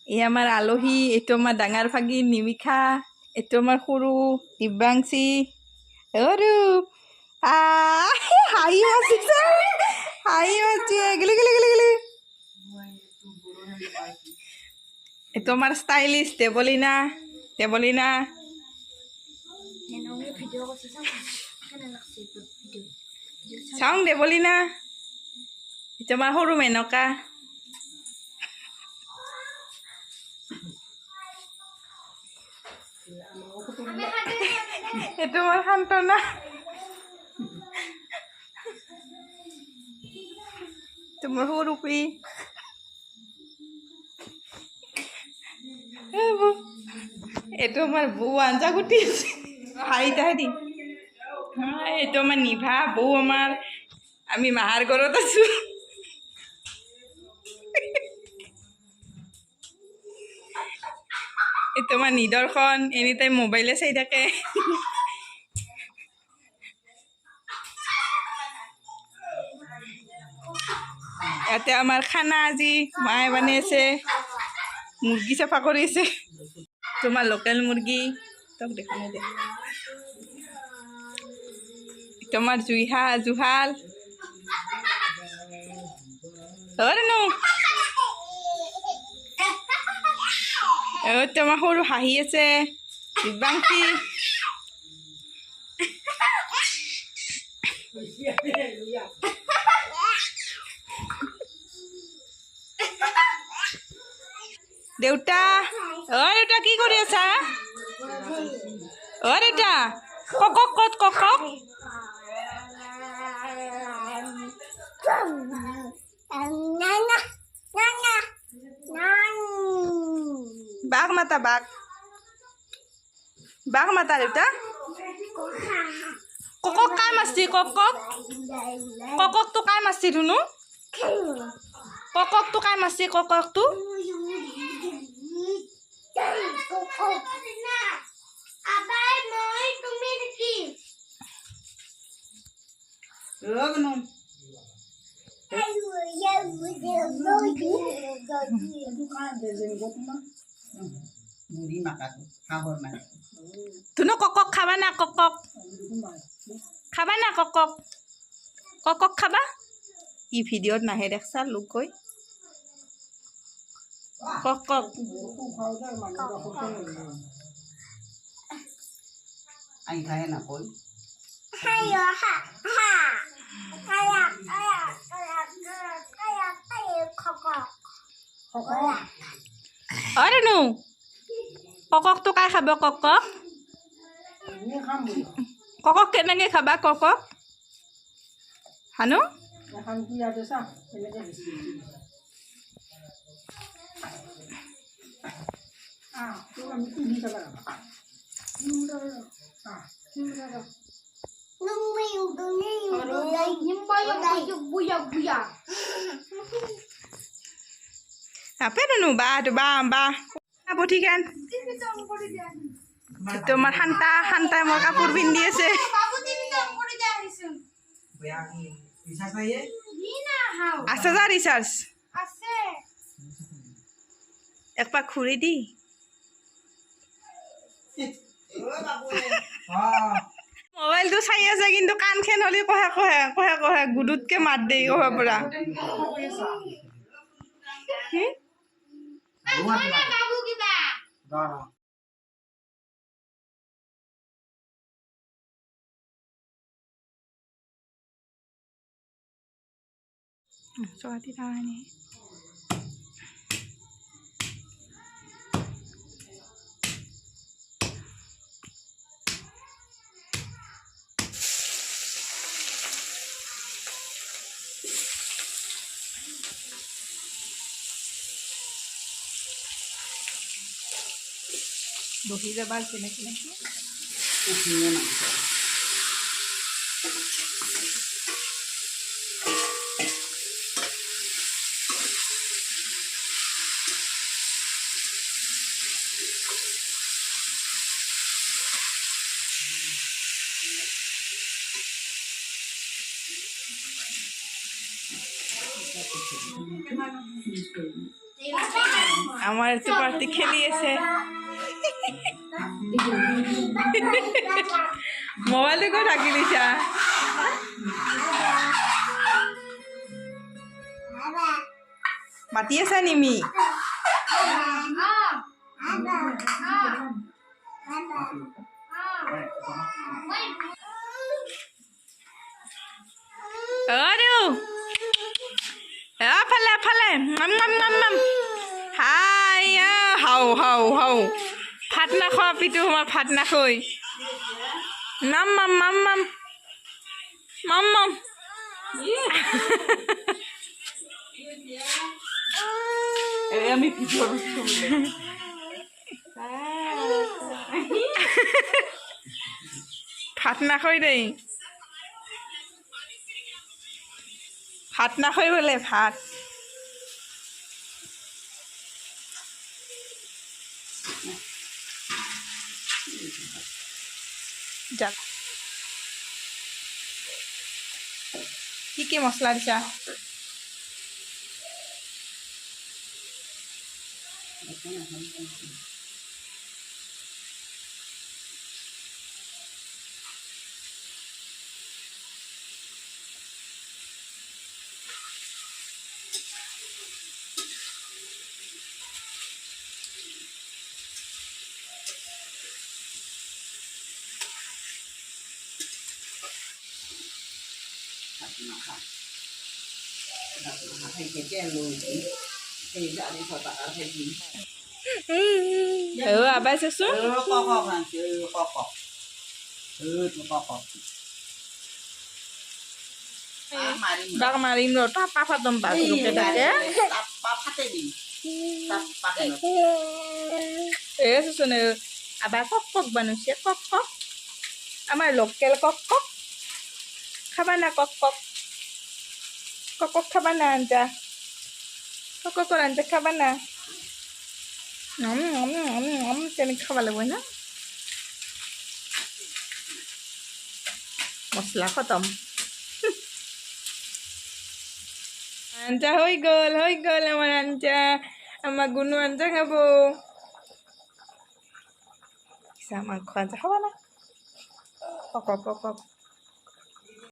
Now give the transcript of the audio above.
এই আমাৰ আলহী, এইটো আমাৰ ডাঙৰ ভাগিন নিমিষা, এইটো আমাৰ সৰু দিব্যাংশী। ৰূপ হাঁহি মাতিছে, হাঁহি মাতিছে, গিলি গিলি গিলি গিলি। এইটো আমাৰ ষ্টাইলিষ্ট দেৱলীনা, দেৱলীনা। চাওঁ দেৱলীনা। এইটো আমাৰ সৰু মেনকা। এইটো আমাৰ সান্তনা। তোমাৰ সৰু পি এইটো আমাৰ বৌ আঞ্জা কুটি আছে, হাঁহিতাহে দি। এইটো আমাৰ নিভা বৌ আমাৰ, আমি মাহাৰ ঘৰত আছো। এইটো আমাৰ নিদৰ্শন, এনি টাইম মোবাইলে চাই থাকে। ইয়াতে আমাৰ খানা আজি মায়ে বনাই আছে, মুৰ্গী চাফা কৰিছে। তোমাৰ লোকেল মুৰ্গী তোক দেখা নাই দে। তোমাৰ জুহাল তোমাৰ সৰু হাঁহি আছে দিব্যাংশী। দেউতা, দেউতা কি কৰি আছা? দেউতা ককক ক'ত ককক? বাঘ মাতা, বাঘ বাঘ মাতা দেউতা। ককক কাই মাছছি? ককক কককটো কাই মাছছি ধুনু? কককটো কাই মাছছি? কককটো ধুনু ককক খাবা না? ককক খাবা না? ককক ককক খাবা? ই ভিডিঅ'ত নাহে দেখছা লোক কৈ ককক। নো কককটো কাই খাব? ককক ককক কেনেকৈ খাবা? ককক হানু apa dulu bah putihkan itu mar hanta mau kapur bindi আছে আছে যা রিচার্জ আছে একবার খুঁড়ে দি মোবাইল তো চাই আছে কিন্তু কান খেন হলি কহে কহে কহে কহে গুডুতকে মাত দেই কহে পুরা Suati tani. Dohila bal sini sini. আমার তো পার্টি খেলিয়েছে মোবাইলে কো রাখি দিছা মাতি আছা নিমি আৰু ফালে ফালে মাম মাম মাম মাম হাই হাও হাও হাও ভাত নাখোৱা পিটো সময় ভাত নাখৈ মাম মাম মাম মাম মাম মাম আমি ভিডিও ভাত নাখৈ দেই ভাত নাখৈ বোলে ভাত যাক কি মছলা দিছা thầy cái chè lùi thì dạ đi khỏi bạn thầy gì abah susu kok nanti kok kok bak marin lo ta papa dom bak lu ke dake apa tadi pakai susu ne abah kok manusia kok আমার local কক খাবা না কক খাবা না আঞ্জা কক আঞ্জা খাবা না তেনে খাবা লাগব না মশলা খতম আঞ্জা হয়ে গেল আমার আঞ্জা আমার গুনু আঞ্জা খাবো মাংস আঞ্জা খাবা না কক